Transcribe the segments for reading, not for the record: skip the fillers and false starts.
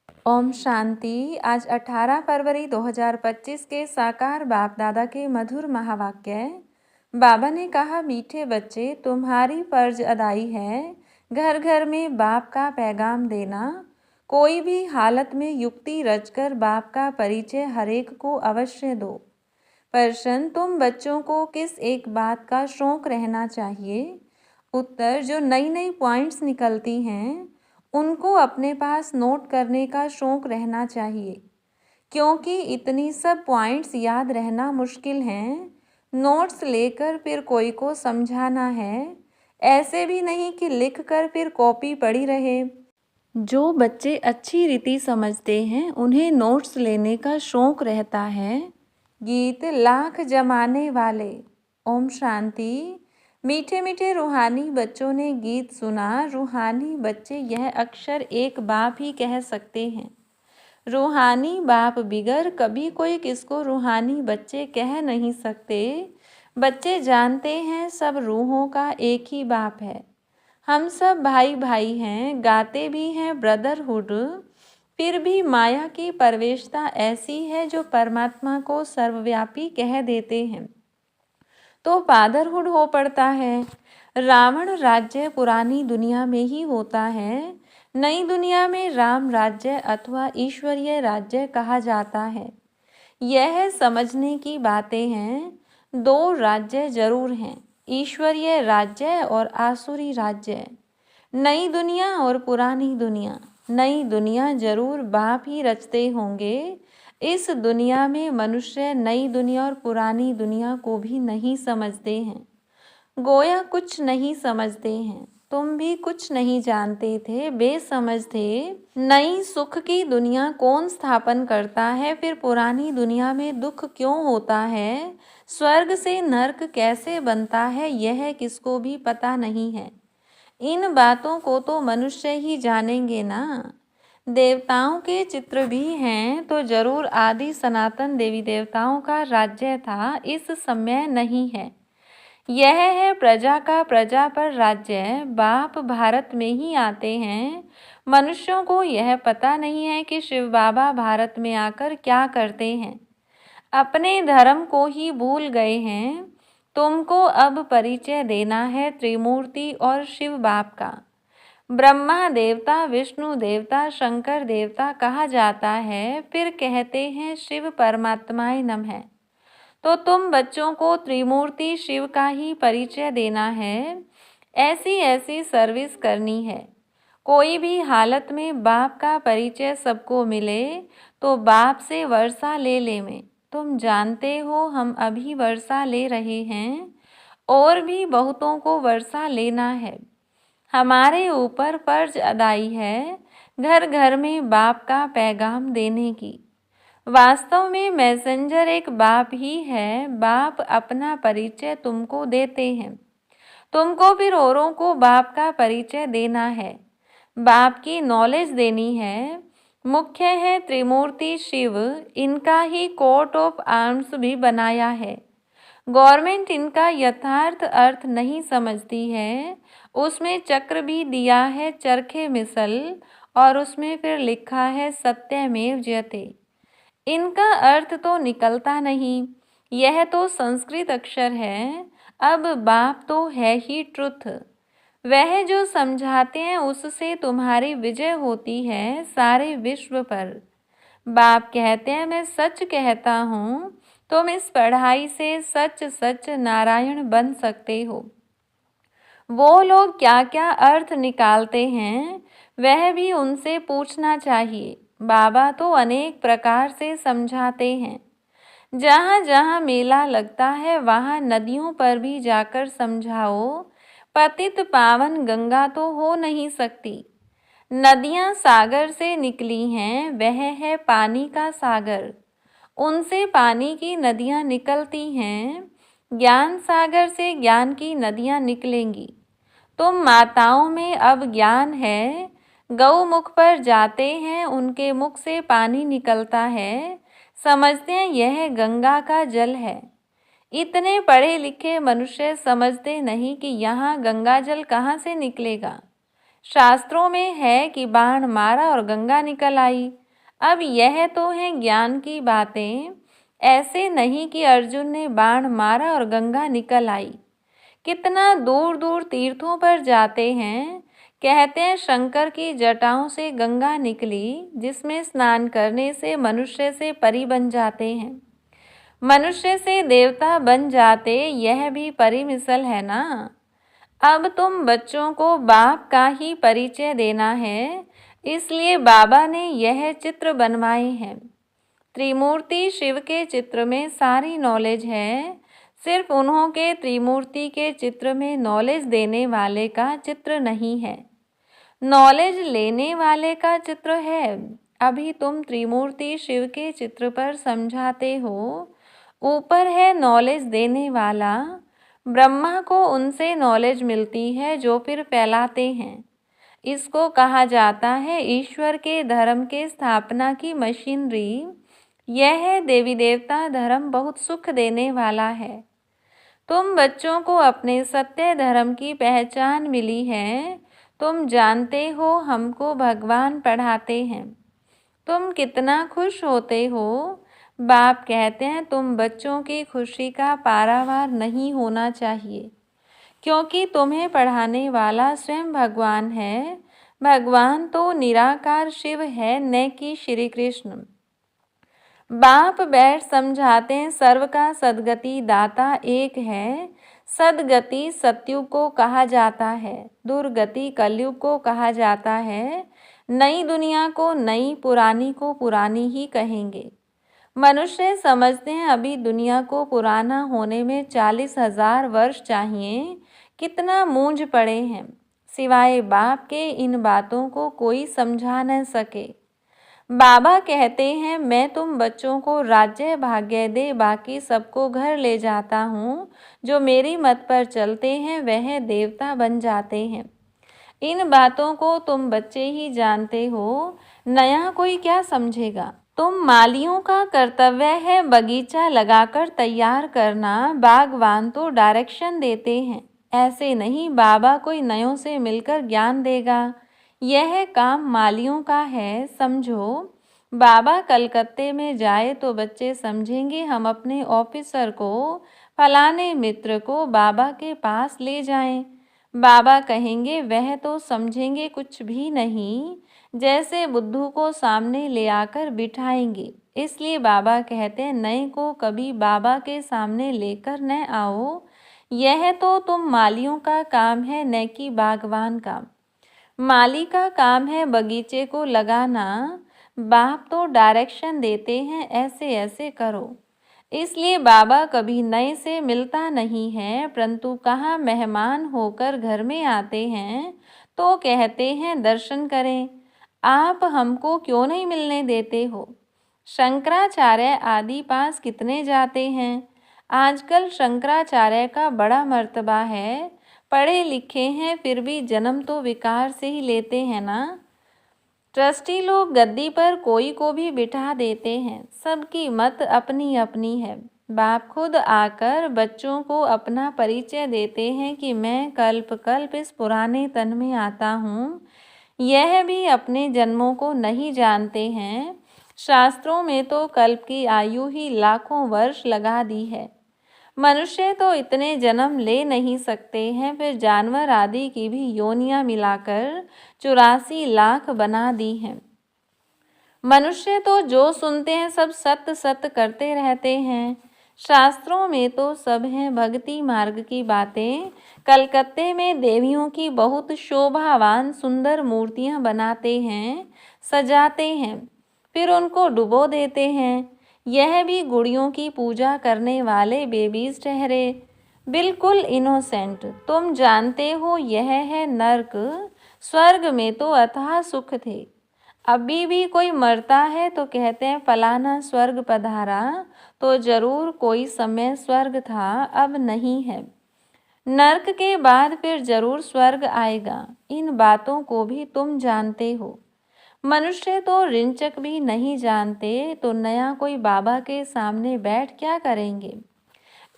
ओम शांति। आज 18 फरवरी 2025 के साकार बाप दादा के मधुर महावाक्य। बाबा ने कहा, मीठे बच्चे, तुम्हारी फर्ज अदाई है घर घर में बाप का पैगाम देना। कोई भी हालत में युक्ति रचकर बाप का परिचय हरेक को अवश्य दो। प्रश्न, तुम बच्चों को किस एक बात का शौक रहना चाहिए? उत्तर, जो नई नई पॉइंट्स निकलती हैं उनको अपने पास नोट करने का शौक रहना चाहिए, क्योंकि इतनी सब पॉइंट्स याद रहना मुश्किल हैं। नोट्स लेकर फिर कोई को समझाना है, ऐसे भी नहीं कि लिख कर फिर कॉपी पड़ी रहे। जो बच्चे अच्छी रीति समझते हैं उन्हें नोट्स लेने का शौक रहता है। गीत लाख जमाने वाले। ओम शांति। मीठे मीठे रूहानी बच्चों ने गीत सुना। रूहानी बच्चे यह अक्षर एक बाप ही कह सकते हैं। रूहानी बाप बिगर कभी कोई किसको रूहानी बच्चे कह नहीं सकते। बच्चे जानते हैं सब रूहों का एक ही बाप है। हम सब भाई भाई हैं, गाते भी हैं ब्रदरहुड। फिर भी माया की प्रवेशता ऐसी है जो परमात्मा को सर्वव्यापी कह देते हैं तो फादरहुड हो पड़ता है। रावण राज्य पुरानी दुनिया में ही होता है, नई दुनिया में राम राज्य अथवा ईश्वरीय राज्य कहा जाता है। यह समझने की बातें हैं। दो राज्य जरूर हैं, ईश्वरीय राज्य और आसुरी राज्य। नई दुनिया और पुरानी दुनिया। नई दुनिया जरूर बाप ही रचते होंगे। इस दुनिया में मनुष्य नई दुनिया और पुरानी दुनिया को भी नहीं समझते हैं। गोया कुछ नहीं समझते हैं। तुम भी कुछ नहीं जानते थे, बेसमझ थे। नई सुख की दुनिया कौन स्थापन करता है? फिर पुरानी दुनिया में दुख क्यों होता है? स्वर्ग से नर्क कैसे बनता है? यह किसको भी पता नहीं है। इन बातों को तो मनुष्य ही जानेंगे ना। देवताओं के चित्र भी हैं तो जरूर आदि सनातन देवी देवताओं का राज्य था, इस समय नहीं है। यह है प्रजा का प्रजा पर राज्य। बाप भारत में ही आते हैं। मनुष्यों को यह पता नहीं है कि शिव बाबा भारत में आकर क्या करते हैं। अपने धर्म को ही भूल गए हैं। तुमको अब परिचय देना है त्रिमूर्ति और शिव बाप का। ब्रह्मा देवता, विष्णु देवता, शंकर देवता कहा जाता है, फिर कहते हैं शिव परमात्माए नमः। तो तुम बच्चों को त्रिमूर्ति शिव का ही परिचय देना है। ऐसी ऐसी सर्विस करनी है। कोई भी हालत में बाप का परिचय सबको मिले तो बाप से वर्षा ले लेवें। तुम जानते हो हम अभी वर्षा ले रहे हैं और भी बहुतों को वर्षा लेना है। हमारे ऊपर फर्ज अदाई है घर घर में बाप का पैगाम देने की। वास्तव में मैसेंजर एक बाप ही है। बाप अपना परिचय तुमको देते हैं, तुमको फिर औरों को बाप का परिचय देना है, बाप की नॉलेज देनी है। मुख्य है त्रिमूर्ति शिव, इनका ही कोट ऑफ आर्म्स भी बनाया है। गवर्नमेंट इनका यथार्थ अर्थ नहीं समझती है। उसमें चक्र भी दिया है चरखे मिसल और उसमें फिर लिखा है सत्यमेव जयते। इनका अर्थ तो निकलता नहीं। यह तो संस्कृत अक्षर है। अब बाप तो है ही ट्रुथ। वह जो समझाते हैं उससे तुम्हारी विजय होती है सारे विश्व पर। बाप कहते हैं मैं सच कहता हूँ, तुम इस पढ़ाई से सच सच नारायण बन सकते हो। वो लोग क्या क्या अर्थ निकालते हैं वह भी उनसे पूछना चाहिए। बाबा तो अनेक प्रकार से समझाते हैं। जहाँ जहाँ मेला लगता है वहाँ नदियों पर भी जाकर समझाओ। पतित पावन गंगा तो हो नहीं सकती। नदियाँ सागर से निकली हैं, वह है पानी का सागर। उनसे पानी की नदियाँ निकलती हैं। ज्ञान सागर से ज्ञान की नदियाँ निकलेंगी। तुम माताओं में अब ज्ञान है। गौ मुख पर जाते हैं, उनके मुख से पानी निकलता है। समझते हैं यह गंगा का जल है। इतने पढ़े लिखे मनुष्य समझते नहीं कि यहाँ गंगा जल कहाँ से निकलेगा। शास्त्रों में है कि बाण मारा और गंगा निकल आई। अब यह तो है ज्ञान की बातें, ऐसे नहीं कि अर्जुन ने बाण मारा और गंगा निकल आई। कितना दूर दूर तीर्थों पर जाते हैं, कहते हैं शंकर की जटाओं से गंगा निकली, जिसमें स्नान करने से मनुष्य से परी बन जाते हैं, मनुष्य से देवता बन जाते। यह भी परी मिसल है ना। अब तुम बच्चों को बाप का ही परिचय देना है, इसलिए बाबा ने यह चित्र बनवाए हैं। त्रिमूर्ति शिव के चित्र में सारी नॉलेज है, सिर्फ उन्हों के त्रिमूर्ति के चित्र में नॉलेज देने वाले का चित्र नहीं है, नॉलेज लेने वाले का चित्र है। अभी तुम त्रिमूर्ति शिव के चित्र पर समझाते हो, ऊपर है नॉलेज देने वाला। ब्रह्मा को उनसे नॉलेज मिलती है जो फिर फैलाते हैं। इसको कहा जाता है ईश्वर के धर्म के स्थापना की मशीनरी। यह देवी देवता धर्म बहुत सुख देने वाला है। तुम बच्चों को अपने सत्य धर्म की पहचान मिली है। तुम जानते हो हमको भगवान पढ़ाते हैं। तुम कितना खुश होते हो। बाप कहते हैं तुम बच्चों की खुशी का पारावार नहीं होना चाहिए, क्योंकि तुम्हें पढ़ाने वाला स्वयं भगवान है। भगवान तो निराकार शिव है, न कि श्री कृष्ण। बाप बैठ समझाते हैं सर्व का सदगति दाता एक है। सदगति सतयुग को कहा जाता है, दुर्गति कलयुग को कहा जाता है। नई दुनिया को नई, पुरानी को पुरानी ही कहेंगे। मनुष्य समझते हैं अभी दुनिया को पुराना होने में 40,000 वर्ष चाहिए। कितना मूंझ पड़े हैं, सिवाय बाप के इन बातों को कोई समझा न सके। बाबा कहते हैं मैं तुम बच्चों को राज्य भाग्य दे, बाकी सबको घर ले जाता हूँ। जो मेरी मत पर चलते हैं वह देवता बन जाते हैं। इन बातों को तुम बच्चे ही जानते हो, नया कोई क्या समझेगा। तुम मालियों का कर्तव्य है बगीचा लगाकर तैयार करना, बागवान तो डायरेक्शन देते हैं। ऐसे नहीं बाबा कोई नयों से मिलकर ज्ञान देगा, यह काम मालियों का है, समझो। बाबा कलकत्ते में जाए तो बच्चे समझेंगे हम अपने ऑफिसर को, फलाने मित्र को बाबा के पास ले जाएं। बाबा कहेंगे वह तो समझेंगे कुछ भी नहीं, जैसे बुद्धू को सामने ले आकर बिठाएंगे। इसलिए बाबा कहते हैं नए को कभी बाबा के सामने लेकर न आओ। यह तो तुम मालियों का काम है, न कि बागवान का। माली का काम है बगीचे को लगाना, बाप तो डायरेक्शन देते हैं ऐसे ऐसे करो। इसलिए बाबा कभी नए से मिलता नहीं है, परंतु कहाँ मेहमान होकर घर में आते हैं तो कहते हैं दर्शन करें। आप हमको क्यों नहीं मिलने देते हो। शंकराचार्य आदि पास कितने जाते हैं। आजकल शंकराचार्य का बड़ा मर्तबा है, पढ़े लिखे हैं फिर भी जन्म तो विकार से ही लेते हैं ना। ट्रस्टी लोग गद्दी पर कोई को भी बिठा देते हैं, सबकी मत अपनी अपनी है। बाप खुद आकर बच्चों को अपना परिचय देते हैं कि मैं कल्प कल्प इस पुराने तन में आता हूँ। यह भी अपने जन्मों को नहीं जानते हैं। शास्त्रों में तो कल्प की आयु ही लाखों वर्ष लगा दी है। मनुष्य तो इतने जन्म ले नहीं सकते हैं, फिर जानवर आदि की भी योनियां मिलाकर 84 लाख बना दी हैं। मनुष्य तो जो सुनते हैं सब सत्य सत्य करते रहते हैं। शास्त्रों में तो सब हैं भक्ति मार्ग की बातें। कलकत्ते में देवियों की बहुत शोभावान सुंदर मूर्तियां बनाते हैं, सजाते हैं, फिर उनको डुबो देते हैं। यह भी गुड़ियों की पूजा करने वाले बेबीज ठहरे, बिल्कुल इनोसेंट। तुम जानते हो यह है नर्क, स्वर्ग में तो अथाह सुख थे। अभी भी कोई मरता है तो कहते हैं फलाना स्वर्ग पधारा, तो जरूर कोई समय स्वर्ग था, अब नहीं है। नर्क के बाद फिर जरूर स्वर्ग आएगा। इन बातों को भी तुम जानते हो। मनुष्य तो रिंचक भी नहीं जानते, तो नया कोई बाबा के सामने बैठ क्या करेंगे।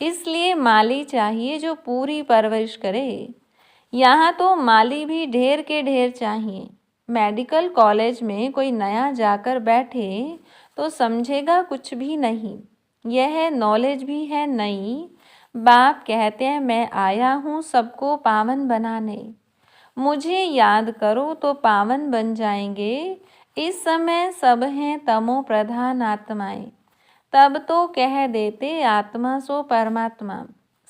इसलिए माली चाहिए जो पूरी परवरिश करे। यहाँ तो माली भी ढेर के ढेर चाहिए। मेडिकल कॉलेज में कोई नया जाकर बैठे तो समझेगा कुछ भी नहीं। यह नॉलेज भी है नई। बाप कहते हैं मैं आया हूँ सबको पावन बनाने। मुझे याद करो तो पावन बन जाएंगे। इस समय सब हैं तमो प्रधान आत्माएं। तब तो कह देते आत्मा सो परमात्मा।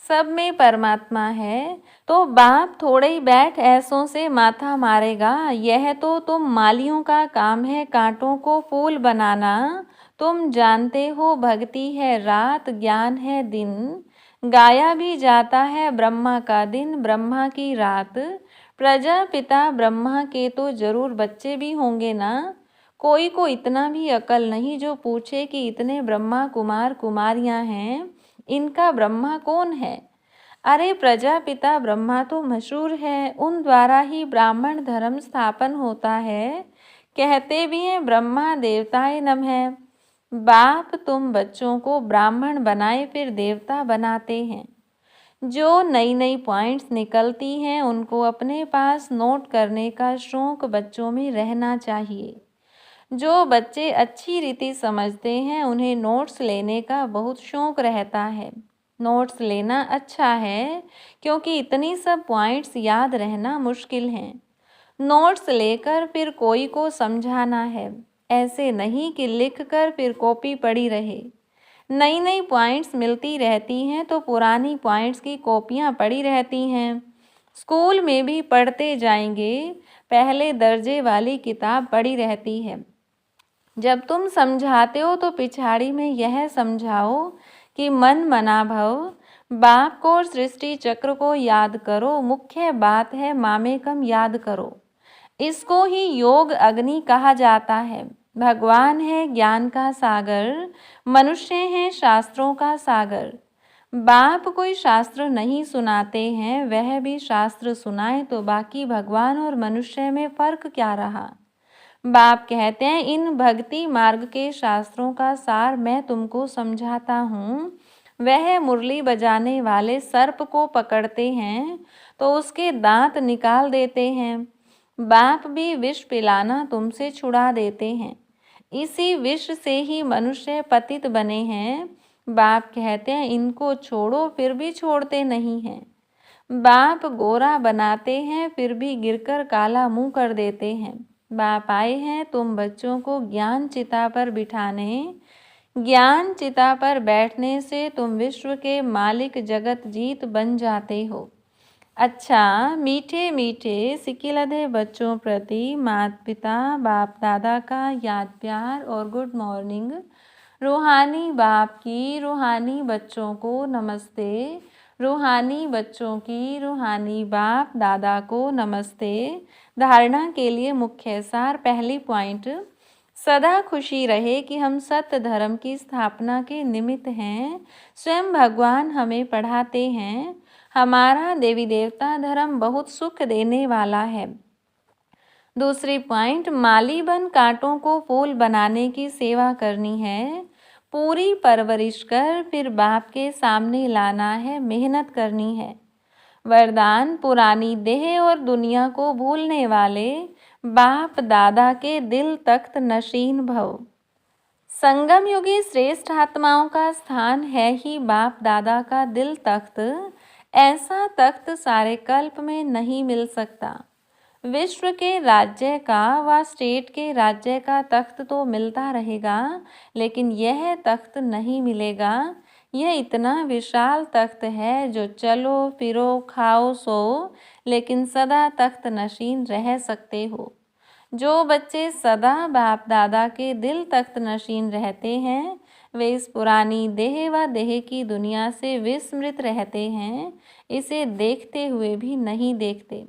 सब में परमात्मा है तो बाप थोड़े ही बैठ ऐसों से माथा मारेगा। यह तो तुम मालियों का काम है कांटों को फूल बनाना। तुम जानते हो भक्ति है रात ज्ञान है दिन। गाया भी जाता है ब्रह्मा का दिन ब्रह्मा की रात। प्रजापिता ब्रह्मा के तो जरूर बच्चे भी होंगे ना। कोई को इतना भी अकल नहीं जो पूछे कि इतने ब्रह्मा कुमार कुमारियां हैं, इनका ब्रह्मा कौन है। अरे प्रजापिता ब्रह्मा तो मशहूर है, उन द्वारा ही ब्राह्मण धर्म स्थापन होता है। कहते भी हैं ब्रह्मा देवताए नमः। बाप तुम बच्चों को ब्राह्मण बनाए फिर देवता बनाते हैं। जो नई नई पॉइंट्स निकलती हैं उनको अपने पास नोट करने का शौक बच्चों में रहना चाहिए। जो बच्चे अच्छी रीति समझते हैं उन्हें नोट्स लेने का बहुत शौक रहता है। नोट्स लेना अच्छा है क्योंकि इतनी सब पॉइंट्स याद रहना मुश्किल हैं। नोट्स लेकर फिर कोई को समझाना है, ऐसे नहीं कि लिख कर फिर कॉपी पड़ी रहे। नई नई पॉइंट्स मिलती रहती हैं तो पुरानी पॉइंट्स की कॉपियाँ पड़ी रहती हैं। स्कूल में भी पढ़ते जाएंगे, पहले दर्जे वाली किताब पड़ी रहती है। जब तुम समझाते हो तो पिछाड़ी में यह समझाओ कि मन मना भव। बाप को और सृष्टि चक्र को याद करो। मुख्य बात है मामेकम याद करो। इसको ही योग अग्नि कहा जाता है। भगवान है ज्ञान का सागर, मनुष्य हैं शास्त्रों का सागर। बाप कोई शास्त्र नहीं सुनाते हैं, वह भी शास्त्र सुनाए तो बाकी भगवान और मनुष्य में फर्क क्या रहा। बाप कहते हैं इन भक्ति मार्ग के शास्त्रों का सार मैं तुमको समझाता हूँ। वह मुरली बजाने वाले सर्प को पकड़ते हैं तो उसके दांत निकाल देते हैं। बाप भी विष पिलाना तुमसे छुड़ा देते हैं। इसी विष से ही मनुष्य पतित बने हैं। बाप कहते हैं इनको छोड़ो फिर भी छोड़ते नहीं हैं। बाप गोरा बनाते हैं फिर भी गिरकर काला मुंह कर देते हैं। बाप आए हैं तुम बच्चों को ज्ञान चिता पर बिठाने। ज्ञान चिता पर बैठने से तुम विश्व के मालिक जगत जीत बन जाते हो। अच्छा मीठे मीठे सिकिलधे बच्चों प्रति माता पिता बाप दादा का याद प्यार और गुड मॉर्निंग। रूहानी बाप की रूहानी बच्चों को नमस्ते। रूहानी बच्चों की रूहानी बाप दादा को नमस्ते। धारणा के लिए मुख्य सार। पहली पॉइंट, सदा खुशी रहे कि हम सत्य धर्म की स्थापना के निमित्त हैं। स्वयं भगवान हमें पढ़ाते हैं। हमारा देवी देवता धर्म बहुत सुख देने वाला है। दूसरी पॉइंट, माली बन कांटों को फूल बनाने की सेवा करनी है। पूरी परवरिश कर फिर बाप के सामने लाना है, मेहनत करनी है। वरदान, पुरानी देह और दुनिया को भूलने वाले बाप दादा के दिल तख्त नशीन भव। संगम युगी श्रेष्ठ आत्माओं का स्थान है ही बाप दादा का दिल तख्त। ऐसा तख्त सारे कल्प में नहीं मिल सकता। विश्व के राज्य का व स्टेट के राज्य का तख्त तो मिलता रहेगा, लेकिन यह तख्त नहीं मिलेगा। यह इतना विशाल तख्त है जो चलो फिरो खाओ सो, लेकिन सदा तख्त नशीन रह सकते हो। जो बच्चे सदा बाप दादा के दिल तख्त नशीन रहते हैं वे इस पुरानी देह व देह की दुनिया से विस्मृत रहते हैं, इसे देखते हुए भी नहीं देखते।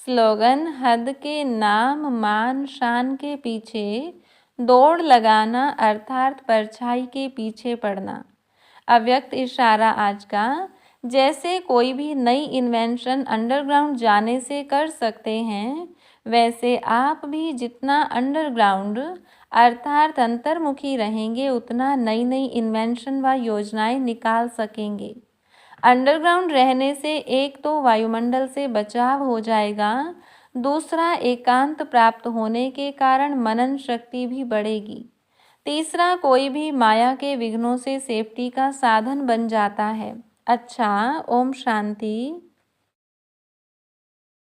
स्लोगन, हद के नाम मान शान के पीछे दौड़ लगाना अर्थात परछाई के पीछे पड़ना। अव्यक्त इशारा आज का, जैसे कोई भी नई इन्वेंशन अंडरग्राउंड जाने से कर सकते हैं, वैसे आप भी जितना अंडरग्राउंड अर्थात अंतर्मुखी रहेंगे उतना नई नई इन्वेंशन व योजनाएं निकाल सकेंगे। अंडरग्राउंड रहने से एक तो वायुमंडल से बचाव हो जाएगा, दूसरा एकांत प्राप्त होने के कारण मनन शक्ति भी बढ़ेगी, तीसरा कोई भी माया के विघ्नों से सेफ्टी का साधन बन जाता है। अच्छा, ओम शांति।